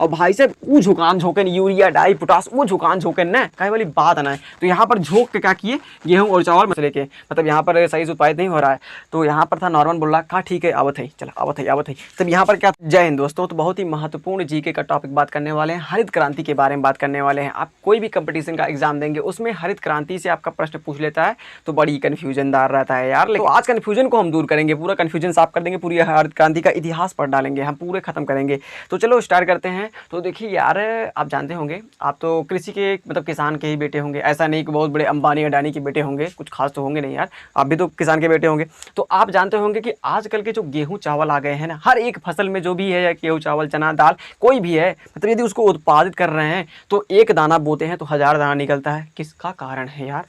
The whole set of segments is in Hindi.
और भाई साहब वो झुकान झोंकन यूरिया डाई पोटास वो झुकान झोंकन ना कहीं वाली बात ना है। तो यहाँ पर झोंक के क्या किए गेहूं और चावल मसले के मतलब यहाँ पर सही से उत्पादित नहीं हो रहा है। तो यहाँ पर था नॉर्मन बोल रहा कहा ठीक है आवत है चला आवत है तब यहाँ पर क्या। जय हिंद दोस्तों, तो बहुत ही महत्वपूर्ण जीके का टॉपिक बात करने वाले हैं, हरित क्रांति के बारे में बात करने वाले हैं। आप कोई भी कंपटीशन का एग्जाम देंगे उसमें हरित क्रांति से आपका प्रश्न पूछ लेता है तो बड़ी कन्फ्यूजनदार रहता है यार। लेकिन आज कन्फ्यूजन को हम दूर करेंगे, पूरा कन्फ्यूजन साफ कर देंगे, पूरी हरित क्रांति का इतिहास पढ़ डालेंगे, हम पूरे खत्म करेंगे। तो चलो स्टार्ट करते हैं। तो देखिए यार, आप जानते होंगे आप तो कृषि के मतलब किसान के ही बेटे होंगे, ऐसा नहीं कि बहुत बड़े अंबानी अडानी के बेटे होंगे, कुछ खास तो होंगे नहीं यार, आप भी तो किसान के बेटे होंगे। तो आप जानते होंगे कि आजकल के जो गेहूं चावल आ गए हैं ना, हर एक फसल में जो भी है गेहूं चावल चना दाल कोई भी है, मतलब यदि उसको उत्पादित कर रहे हैं तो एक दाना बोते हैं तो 1000 दाना निकलता है। किसका कारण है यार,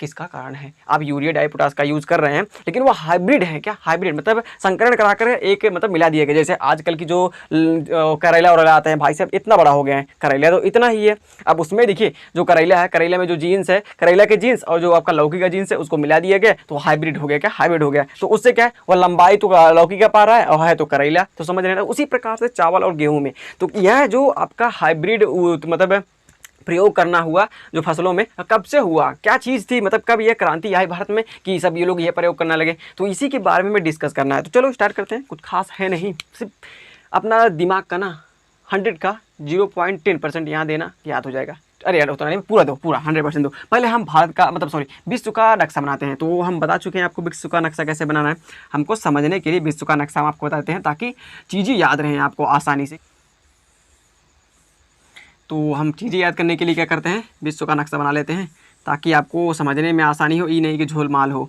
किसका कारण है? आप यूरिया डाई पोटास का यूज़ कर रहे हैं लेकिन वो हाइब्रिड है। क्या हाइब्रिड मतलब संकरण कराकर एक मतलब मिला दिया गया। जैसे आजकल की जो करेला वरेला आते हैं भाई साहब, इतना बड़ा हो गया है करेला, तो इतना ही है। अब उसमें देखिए जो करेला है, करेला में जो जीन्स है, करेला के जीन्स और जो आपका लौकी का जीन्स है उसको मिला दिया गया तो हाइब्रिड हो गया। क्या हाइब्रिड हो गया? तो उससे क्या है, वो लंबाई तो लौकी का पा रहा है और है तो करेला, तो समझ रहे हैं। उसी प्रकार से चावल और गेहूँ में तो यह जो आपका हाइब्रिड मतलब प्रयोग करना हुआ जो फसलों में, कब से हुआ, क्या चीज़ थी, मतलब कब यह क्रांति आई भारत में कि सब ये लोग ये प्रयोग करना लगे, तो इसी के बारे में डिस्कस करना है। तो चलो स्टार्ट करते हैं। कुछ खास है नहीं, सिर्फ अपना दिमाग का ना 100 का 0.10% यहाँ देना याद हो जाएगा। अरे यार उतना नहीं, पूरा दो, पूरा 100% दो। पहले हम भारत का मतलब सॉरी विश्व का नक्शा बनाते हैं। तो हम बता चुके हैं आपको विश्व का नक्शा कैसे बनाना है। हमको समझने के लिए विश्व का नक्शा हम आपको बताते हैं ताकि चीज़ें याद रहें आपको आसानी से। तो हम चीज़ें याद करने के लिए क्या करते हैं, विश्व का नक्शा बना लेते हैं ताकि आपको समझने में आसानी हो, ये नहीं कि झोल माल हो,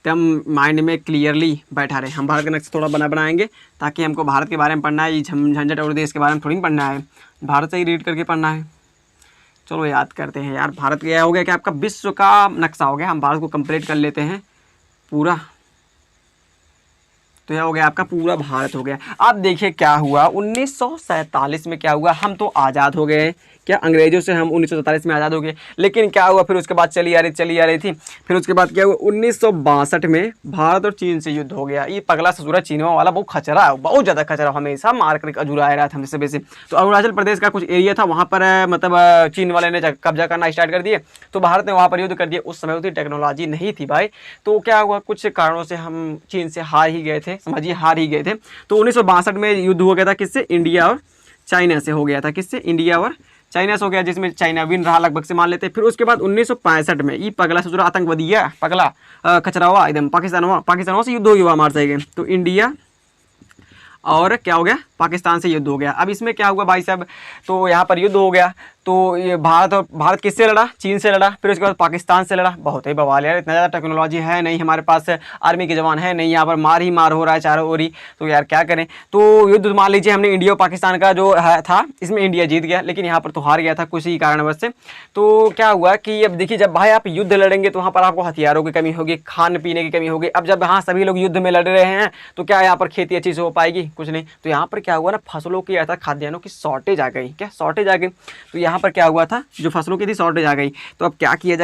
तो हम माइंड में क्लियरली बैठा रहे। हम भारत का नक्शा थोड़ा बनाएंगे ताकि हमको भारत के बारे में पढ़ना है, ये झंझट और देश के बारे में थोड़ी पढ़ना है, भारत से ही रीड करके पढ़ना है। चलो याद करते हैं यार। भारत क्या हो गया कि आपका विश्व का नक्शा हो गया, हम भारत को कंप्लीट कर लेते हैं पूरा। तो यह हो गया आपका पूरा भारत हो गया। अब देखिए क्या हुआ 1947 में, क्या हुआ, हम तो आज़ाद हो गए। क्या अंग्रेजों से हम 1947 में आज़ाद हो गए। लेकिन क्या हुआ फिर उसके बाद चली आ रही थी। फिर उसके बाद क्या हुआ 1962 में भारत और चीन से युद्ध हो गया। ये पगला ससुरा चीनों वाला बहुत खचरा है, बहुत ज़्यादा खचरा, हमेशा मार कर अजुराया रहा था हमसे वैसे। तो अरुणाचल प्रदेश का कुछ एरिया था वहाँ पर मतलब चीन वाले ने कब्जा करना स्टार्ट कर दिए, तो भारत ने वहाँ पर युद्ध कर दिया। उस समय उतनी टेक्नोलॉजी नहीं थी भाई। तो क्या हुआ, कुछ कारणों से हम चीन से हार ही गए थे, समझिए हार ही गए थे। तो 1962 में युद्ध हो गया था, किससे, इंडिया और चाइना से हो गया था। किससे, इंडिया और चाइना से हो गया, जिसमें चाइना विन रहा लगभग से मान लेते हैं। फिर उसके बाद 1965 में ये पगला ससुरा आतंकवादी है, पगला कचरा हुआ एकदम, पाकिस्तान से युद्ध हो गया हमारे से। तो इंडिया और क्या हो गया, पाकिस्तान से युद्ध हो गया। अब इसमें क्या हुआ भाई साहब, तो यहाँ पर युद्ध हो गया। तो ये भारत किससे लड़ा, चीन से लड़ा। फिर उसके बाद पाकिस्तान से लड़ा। बहुत ही बवाल यार, इतना ज़्यादा टेक्नोलॉजी है नहीं हमारे पास, आर्मी के जवान है नहीं, यहाँ पर मार ही मार हो रहा है चारों ओर ही। तो यार क्या करें। तो युद्ध मान लीजिए हमने इंडिया और पाकिस्तान का जो है था, इसमें इंडिया जीत गया, लेकिन यहाँ पर तो हार गया था कुछ ही कारणवश से। तो क्या हुआ कि अब देखिए, जब भाई आप युद्ध लड़ेंगे तो वहाँ पर आपको हथियारों की कमी होगी, खान पीने की कमी होगी। अब जब हाँ सभी लोग युद्ध में लड़ रहे हैं तो क्या यहाँ पर खेती अच्छी से हो पाएगी, कुछ नहीं। तो यहाँ पर क्या हुआ ना, फसलों की अर्थात खाद्यान्नों की शॉर्टेज आ गई। क्या शॉर्टेज आ गई। तो यहाँ पर क्या हुआ था, जो फसलों की थी शॉर्टेज आ गई। तो अब क्या किया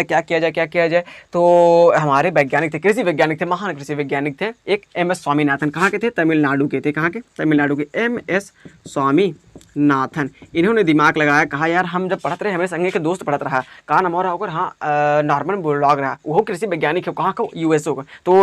जाए। तो हमारे वैज्ञानिक थे, कृषि वैज्ञानिक थे, महान कृषि वैज्ञानिक थे, एक MS स्वामीनाथन। कहाँ के थे, तमिलनाडु के थे। कहाँ के, तमिलनाडु के MS स्वामीनाथन। इन्होंने दिमाग लगाया, कहा यार हम जब पढ़ते रहे, हमें संगे के दोस्त पढ़त रहा, कहा नाम रहा होकर, हाँ नॉर्मन बोरलॉग रहा, वो कृषि वैज्ञानिक है, कहाँ का, USA का। तो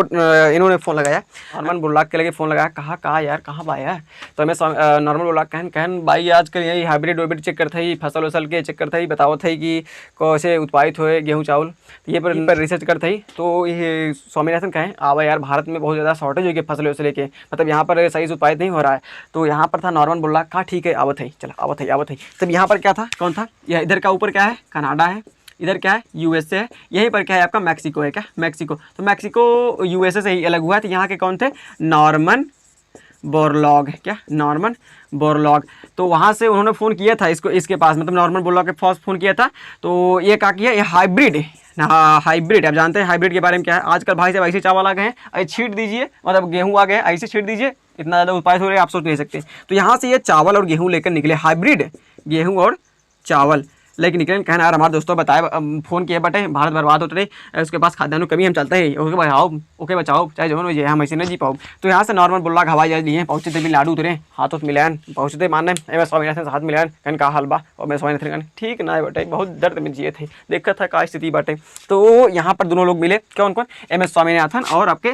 इन्होंने फ़ोन लगाया, नॉर्मन बोरलॉग के लगे फ़ोन लगाया, कहा यार कहाँ बा यार। तो हमें नॉर्मन बोरलॉग कहन भाई आजकल यही हाइब्रिड वाइब्रिड चेक करते ही, फसल वसल के चेक करते ही, बताओ थे कि कैसे उत्पादित हुए गेहूँ चावल, ये पर रिसर्च करते ही। तो ये स्वामीनाथन कहें आवा यार, भारत में बहुत ज़्यादा शॉर्टेज हो गई फसल वसल के, मतलब यहाँ पर सही से उत्पादित नहीं हो रहा है। तो यहाँ पर था नॉर्मन बोल रहा, कहा ठीक है आवत है, चला आवत है। तब यहाँ पर क्या था, कौन था, यह इधर का ऊपर क्या है, कनाडा है, इधर क्या है, USA है, यहीं पर क्या है आपका मैक्सिको है। क्या, मैक्सिको। तो मैक्सिको USA से ही अलग हुआ है। तो यहाँ के कौन थे, नॉर्मन बोरलॉग। क्या, नॉर्मन बोरलॉग। तो वहाँ से उन्होंने फ़ोन किया था इसके पास, मतलब नॉर्मन बोरलॉग के पास फ़ोन किया था। तो ये क्या किया, ये हाइब्रिड आप जानते हैं हाइब्रिड के बारे में क्या है। आजकल भाई साहब ऐसे चावल आ गए हैं, ऐसे छीट दीजिए, मतलब गेहूँ आ गए ऐसे छीट दीजिए, इतना ज़्यादा उत्पादित हो रहे हैं आप सोच नहीं सकते। तो यहाँ से ये चावल और गेहूँ लेकर निकले, हाइब्रिड गेहूँ और चावल लेकिन निकल कहना यार हमारे दोस्तों बताए फ़ोन किए बटे भारत बर्बाद होते रहे, उसके पास खाद्यान्न कमी हम चलते ही ओके बचाओ ओके बचाओ चाहे जो हो जाए हम ऐसे नहीं जी पाओ। तो यहाँ से नॉर्मल बुल्ला हवाई जहाज लिए पहुँचे थे भी लाडू उतरे हाथ उत मिलान पहुँचते मानने एम स्वामीनाथन से हाथ मिलान कहन का हाल बा और मैं स्वामीनाथन कहन ठीक ना बटे बहुत दर्द में जिए थे देखा था का स्थिति बाटे। तो यहाँ पर दोनों लोग मिले कौन कौन एम एस स्वामीनाथन और आपके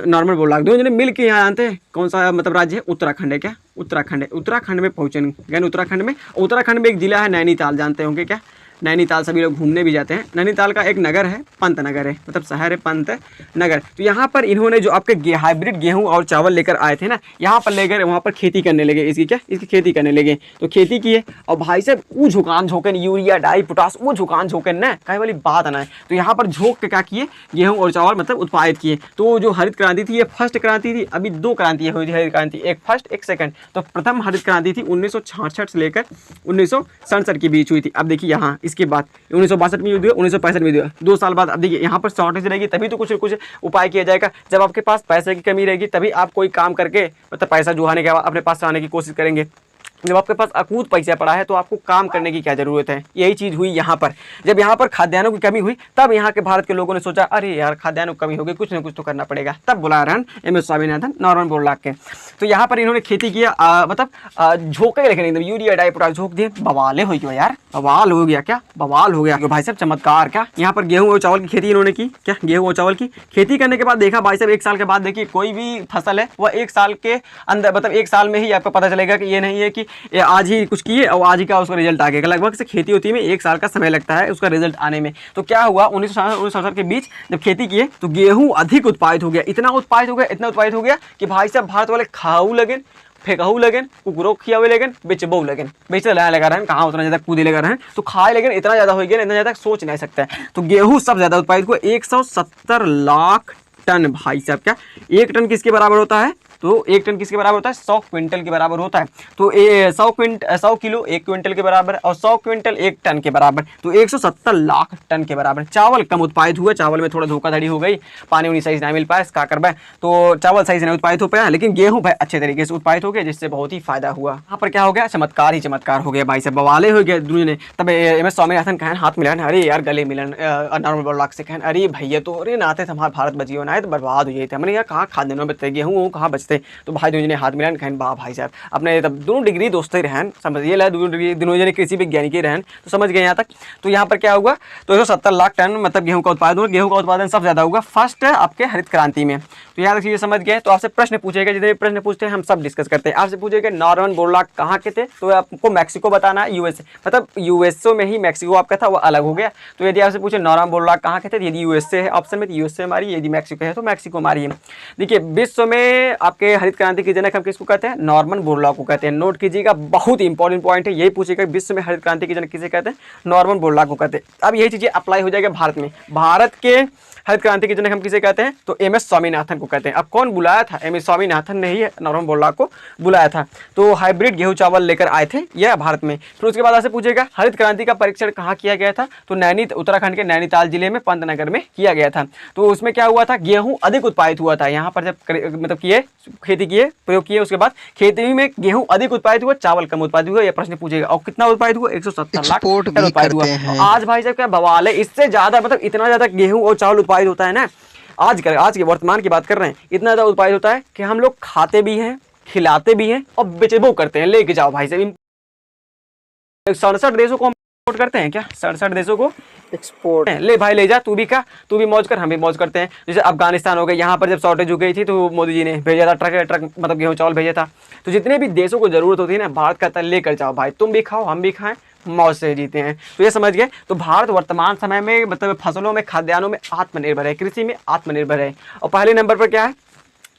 नॉर्मल बुल्ला दोनों जने मिल के यहाँ जानते हैं कौन सा मतलब राज्य है उत्तराखंड है क्या उत्तराखंड है। उत्तराखंड में पहुँचे गए उत्तराखंड में एक जिला है नैनीताल जानते होंगे क्या नैनीताल सभी लोग घूमने भी जाते हैं। नैनीताल का एक नगर है पंत नगर है मतलब शहर है पंत नगर। तो यहाँ पर इन्होंने जो आपके हाइब्रिड गेहूं और चावल लेकर आए थे ना यहाँ पर लेकर वहाँ पर खेती करने लगे इसकी खेती करने लगे। तो खेती किए और भाई साहब वो झुकान झोंकन यूरिया डाई पोटास वो झुकान झोंकन ना कहीं वाली बात ना है। तो यहाँ पर झोंक के क्या किए गेहूँ और चावल मतलब उत्पादित किए। तो जो हरित क्रांति थी ये फर्स्ट क्रांति थी। अभी 2 क्रांति हुई थी हरित क्रांति एक फर्स्ट एक सेकंड। तो प्रथम हरित क्रांति थी 1966 से लेकर 1967 के बीच हुई थी। अब देखिए यहाँ इसके बाद 1962 में युद्ध हुआ 1965 में युद्ध हुआ 2 साल बाद। अब देखिए यहाँ पर शॉर्टेज रहेगी तभी तो कुछ उपाय किया जाएगा। जब आपके पास पैसे की कमी रहेगी तभी आप कोई काम करके मतलब पैसा जुहाने के बाद अपने पास आने की कोशिश करेंगे। जब आपके पास अकूत पैसा पड़ा है तो आपको काम करने की क्या ज़रूरत है। यही चीज़ हुई यहाँ पर। जब यहाँ पर खाद्यान्नों की कमी हुई तब यहाँ के भारत के लोगों ने सोचा अरे यार खाद्यान्नों की कमी होगी कुछ ना कुछ तो करना पड़ेगा। तब बुला रहे एम एस स्वामीनाथन नॉर्मन बोल्ला के। तो यहाँ पर इन्होंने खेती किया मतलब झोंके लेकिन एकदम यूरिया डाई पोटाश झोंक दिए। बवाले हो गया यार बवाल हो गया क्या बवाल हो गया भाई साहब चमत्कार क्या। यहाँ पर गेहूँ और चावल की खेती इन्होंने की क्या गेहूँ और चावल की खेती करने के बाद देखा भाई साहब 1 साल के बाद देखिए कोई भी फसल है वह 1 साल के अंदर मतलब 1 साल में ही आपको पता चलेगा कि ये नहीं है कि आज ही कुछ किए और आज ही का उसका रिजल्ट आ गया। लगभग से खेती होती है 1 साल का समय लगता है उसका रिजल्ट आने में। तो क्या हुआ 1967 के बीच जब खेती किए तो गेहूं अधिक उत्पादित हो गया इतना उत्पादित हो गया कि भाई साहब भारत वाले खाऊ लगे फेंकहू लगन कुकुरो खियावे लगन बेचबो लगन बेचे लगा रहे कहाँ उतना ज़्यादा कूदे लगा रहे तो खाए लगन इतना ज़्यादा हो गया इतना ज़्यादा सोच नहीं सकता है। तो गेहूँ सब ज़्यादा उत्पादित हुआ 170 लाख टन। भाई साहब क्या 1 टन किसके बराबर होता है तो 1 टन किसके बराबर होता है 100 क्विंटल के बराबर होता है। तो 100 किलो 1 क्विंटल के बराबर और 100 क्विंटल 1 टन के बराबर तो 170 लाख टन के बराबर। चावल कम उत्पादित हुआ चावल में थोड़ा धोखाधड़ी हो गई पानी उन्हीं सही से नहीं मिल पाया इसका कर तो चावल सही से नहीं उत्पादित हो पाया लेकिन गेहूँ भाई अच्छे तरीके से उत्पादित हो गया जिससे बहुत ही फायदा हुआ। यहाँ पर क्या हो गया चमत्कार ही चमत्कार हो गया भाई साहब बवाले हो गया दुनिया ने। तब एम एस स्वामीनाथन कहन हाथ मिलान अरे यार गले मिलन नॉर्मल बोल्ला से कहन अरे भैया तो अरे नाते हमारे भारत बचिए ना तो बर्बाद हो जाते हमने यार कहाँ खाद्यान्नों बचते गेहूँ कहाँ बचते। तो भाई ने हाथ मिलान कहन बा भाई साहब अपने तब दोनों डिग्री दोस्त ही रहन समझिए ला दोनों जने कृषि विज्ञानी के रहन तो समझ गए यहाँ तक। तो यहाँ पर क्या हुआ तो 170 लाख टन मतलब गेहूं का उत्पादन सबसे ज़्यादा होगा फर्स्ट आपके हरित क्रांति में। तो यहाँ तक चीज़ें समझ गए। तो आपसे प्रश्न पूछेगा जितने प्रश्न पूछते हैं हम सब डिस्कस करते हैं। आपसे पूछेगा नॉर्मन बोल्ला कहाँ के थे तो आपको मैक्सिको बताना है यूएसए मतलब यूएसओ में ही मैक्सिको आपका था वो अलग हो गया। तो यदि आपसे पूछे नॉर्मन बोल्ला कहाँ के थे यदि यूएसए है ऑप्शन में तो यूएसए हमारी यदि मैक्सिको है तो मैक्सिको हमारी है। देखिए विश्व में आपके हरित क्रांति के जनक हम किसको कहते हैं नॉर्मन बोर्लाग को कहते हैं। नोट कीजिएगा बहुत इंपॉर्टेंट पॉइंट है यही पूछेगा विश्व में हरित क्रांति के जनक किसे कहते हैं नॉर्मन बोर्लाग को कहते हैं। अब यही चीजें अप्लाई हो जाएगा भारत में। भारत के हरित क्रांति के जनक हम किसे कहते हैं तो एम एस स्वामीनाथन को कहते हैं। अब कौन बुलाया था एम एस स्वामीनाथन ने ही नॉर्मन बोर्लाग को बुलाया था। तो हाइब्रिड गेहूं चावल लेकर आए थे यह भारत में। फिर उसके बाद आपसे पूछेगा हरित क्रांति का परीक्षण कहाँ किया गया था तो उत्तराखंड के नैनीताल जिले में पंतनगर में किया गया था। तो उसमें क्या हुआ था गेहूं अधिक उत्पादित हुआ था। यहाँ पर जब मतलब किए खेती किए प्रयोग किए उसके बाद खेती में गेहूं अधिक उत्पादित हुआ चावल कम उत्पादित हुआ। यह प्रश्न पूछेगा और कितना उत्पादित हुआ 170 लाख उत्पादित हुआ। आज भाई साहब क्या बवाल है इससे ज्यादा मतलब इतना ज्यादा गेहूं और चावल उत्पादित होता है ना आज के वर्तमान की बात कर रहे हैं इतना ज्यादा उत्पादित होता है कि हम लोग खाते भी हैं खिलाते भी हैं और बेचबो करते हैं। लेके जाओ भाई साहब 67 देशों को एक्सपोर्ट करते हैं क्या 67 देशों को एक्सपोर्ट ले भाई ले जा तू भी मौज कर हम भी मौज करते हैं। जैसे अफगानिस्तान हो गया यहाँ पर जब शॉर्टेज हो गई थी तो मोदी जी ने भेजा था ट्रक मतलब गेहूँ चावल भेजा था। तो जितने भी देशों को जरूरत होती है ना भारत कहता है लेकर जाओ भाई तुम भी खाओ हम भी खाएं मौज से जीते हैं। तो ये समझ गए। तो भारत वर्तमान समय में मतलब फसलों में खाद्यान्नों में आत्मनिर्भर है कृषि में आत्मनिर्भर है। और पहले नंबर पर क्या है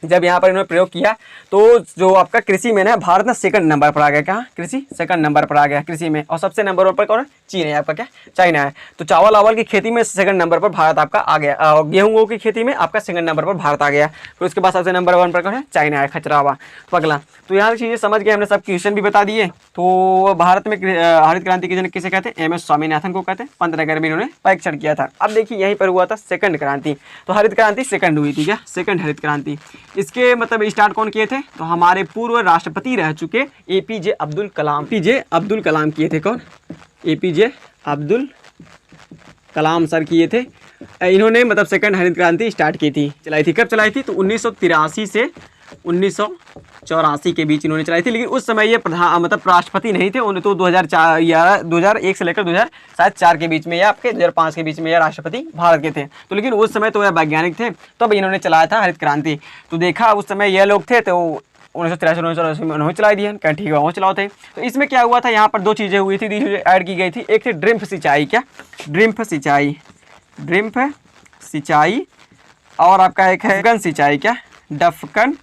जब यहाँ पर इन्होंने प्रयोग किया तो जो आपका कृषि में ना भारत ना 2nd नंबर पर आ गया। कहाँ कृषि 2nd नंबर पर आ गया कृषि में। और सबसे नंबर पर कौन है चीन है आपका क्या चाइना है। तो चावल आवल की खेती में 2nd नंबर पर भारत आपका आ गया और गेहूं की खेती में आपका 2nd नंबर पर भारत आ गया। फिर उसके बाद सबसे नंबर 1 पर कौन है चाइना है खचरावा पगला। तो यहाँ चीज़ें समझ गए हमने सब क्वेश्चन भी बता दिए। तो भारत में हरित क्रांति के जनक किसे कहते हैं एम एस स्वामीनाथन को कहते हैं। पंतनगर में इन्होंने परीक्षण किया था। अब देखिए यहीं पर हुआ था 2nd क्रांति। तो हरित क्रांति 2nd हुई थी क्या 2nd हरित क्रांति। इसके मतलब स्टार्ट कौन किए थे तो हमारे पूर्व राष्ट्रपति रह चुके एपीजे अब्दुल कलाम किए थे। कौन एपीजे अब्दुल कलाम सर किए थे। इन्होंने मतलब सेकंड हरित क्रांति स्टार्ट की थी, चलाई थी। कब चलाई थी? तो 1983 से 1984 के बीच इन्होंने चलाई थी। लेकिन उस समय ये प्रधान मतलब राष्ट्रपति नहीं थे, उन्हें तो 2004 या 2001 से लेकर 2004 के बीच में या आपके 2005 के बीच में यह राष्ट्रपति भारत के थे। तो लेकिन उस समय तो यह वैज्ञानिक थे, तब इन्होंने चलाया था हरित क्रांति। तो देखा उस समय यह लोग थे, तो 1983 में उन्होंने चलाई दिया, कहीं ठीक है वो चलाओ थे। तो इसमें क्या हुआ था, यहाँ पर दो चीज़ें हुई थी, ऐड की गई थी। एक थी ड्रिप सिंचाई, क्या ड्रिप सिंचाई, और आपका एक है डफकन सिंचाई, क्या डफकन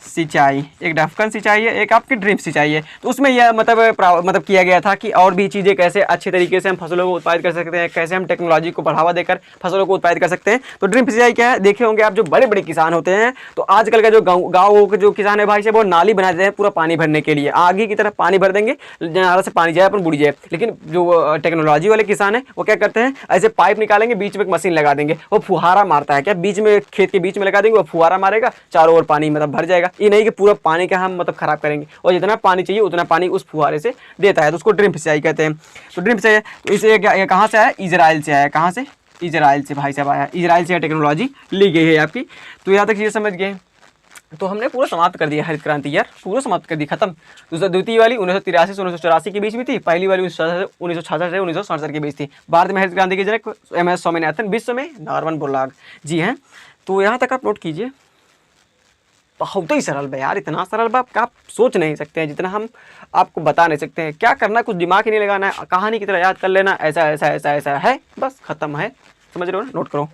सिंचाई। एक डफकन सिंचाई है, एक आपकी ड्रिप सिंचाई है। तो उसमें यह मतलब किया गया था कि और भी चीज़ें कैसे अच्छे तरीके से हम फसलों को उत्पादित कर सकते हैं, कैसे हम टेक्नोलॉजी को बढ़ावा देकर फसलों को उत्पादित कर सकते हैं। तो ड्रिप सिंचाई क्या है, देखे होंगे आप, जो बड़े बड़े किसान होते हैं, तो आजकल का जो गाँव के जो किसान है भाई साहब, वो नाली बना देते हैं पूरा पानी भरने के लिए, आगे की तरफ पानी भर देंगे, नाला से पानी जाए अपन बुड़ जाए। लेकिन जो टेक्नोलॉजी वाले किसान है वो क्या करते हैं, ऐसे पाइप निकालेंगे, बीच में एक मशीन लगा देंगे, वो फुहारा मारता है, क्या बीच में खेत के बीच में लगा देंगे, वो फुहारा मारेगा, चारों ओर पानी मतलब भर जाएगा। ये नहीं कि पूरा पानी का हम मतलब खराब करेंगे, और जितना पानी चाहिए उतना पानी उस फुहारे से देता है, तो उसको ड्रिप सिंचाई कहते हैं। तो ड्रिप सिंचाई, तो इसे ये कहाँ से आया, इजराइल से आया। कहाँ से? इजराइल से भाई साहब आया, इजराइल से टेक्नोलॉजी ली गई है आपकी। तो यहाँ तक ये समझ गए। तो हमने पूरा समाप्त कर दिया हरित क्रांति यार, पूरा समाप्त कर दी, खत्म। द्वितीय वाली 1983 से 1984 के बीच में थी, पहली वाली 1966 से 1967 के बीच थी। भारत में हरित क्रांति के जनक MS स्वामीनाथन, विश्व में नॉर्मन बोरलॉग जी हैं। तो यहाँ तक आप नोट कीजिए। बहुत ही सरल बा यार, इतना सरल बा आप सोच नहीं सकते हैं, जितना हम आपको बता नहीं सकते हैं। क्या करना, कुछ दिमाग ही नहीं लगाना है, कहानी की तरह याद कर लेना, ऐसा ऐसा ऐसा ऐसा है, बस खत्म है। समझ रहे हो ना? नोट करो।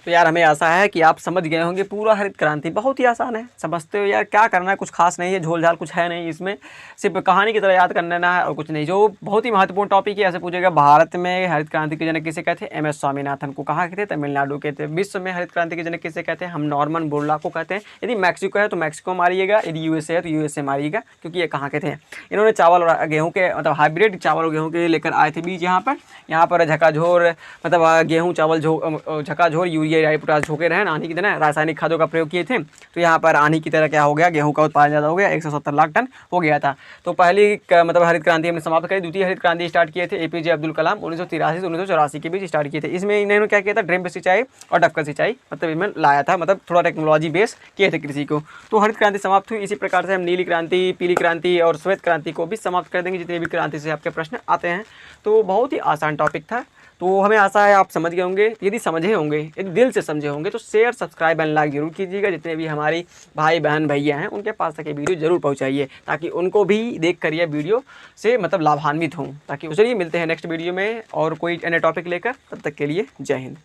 तो यार हमें आशा है कि आप समझ गए होंगे पूरा हरित क्रांति। बहुत ही आसान है, समझते हो यार, क्या करना है, कुछ खास नहीं है, झोल झाल कुछ है नहीं इसमें, सिर्फ कहानी की तरह याद कर लेना है और कुछ नहीं। जो बहुत ही महत्वपूर्ण टॉपिक है, ऐसे पूछेगा भारत में हरित क्रांति के जनक किसे कहते हैं? MS स्वामीनाथन को। कहाँ के थे? तमिलनाडु के थे। विश्व में हरित क्रांति के जनक किसे कहते हैं? हम नॉर्मन बोरलॉग को कहते हैं। यदि मैक्सिको है तो मैक्सिको मारिएगा, यदि USA है तो USA मारिएगा, क्योंकि ये कहाँ के थे। इन्होंने चावल और गेहूँ के मतलब हाइब्रिड चावल और गेहूँ के लेकर आए थे बीज यहाँ पर झकाझोर मतलब गेहूँ चावल झकाझोर यूरिया डाई पोटाश झोंके रहे आनी की तरह रासायनिक खादों का प्रयोग किए थे। तो यहाँ पर आनी की तरह क्या हो गया, गेहूं का उत्पादन ज़्यादा हो गया, 170 लाख टन हो गया था। तो पहली मतलब हरित क्रांति हमने समाप्त करी। द्वितीय हरित क्रांति स्टार्ट किए थे APJ अब्दुल कलाम, 1983 से 1984 के बीच स्टार्ट किए थे। इसमें इन्होंने क्या किया था, ड्रिप सिंचाई और डफकन सिंचाई मतलब इनमें लाया था, मतलब थोड़ा टेक्नोलॉजी बेस किए थे कृषि को। तो हरित क्रांति समाप्त हुई। इसी प्रकार से हम नीली क्रांति, पीली क्रांति और श्वेत क्रांति को भी समाप्त कर देंगे, जितने भी क्रांति से आपके प्रश्न आते हैं। तो बहुत ही आसान टॉपिक था। तो हमें आशा है आप समझ गए होंगे। यदि समझे होंगे, यदि दिल से समझे होंगे, तो शेयर सब्सक्राइब एंड लाइक जरूर कीजिएगा। जितने भी हमारी भाई बहन भैया हैं उनके पास तक ये वीडियो जरूर पहुंचाइए, ताकि उनको भी देख कर यह वीडियो से मतलब लाभान्वित हों। ताकि उसके लिए मिलते हैं नेक्स्ट वीडियो में और कोई अन्य टॉपिक लेकर, तब तक के लिए जय हिंद।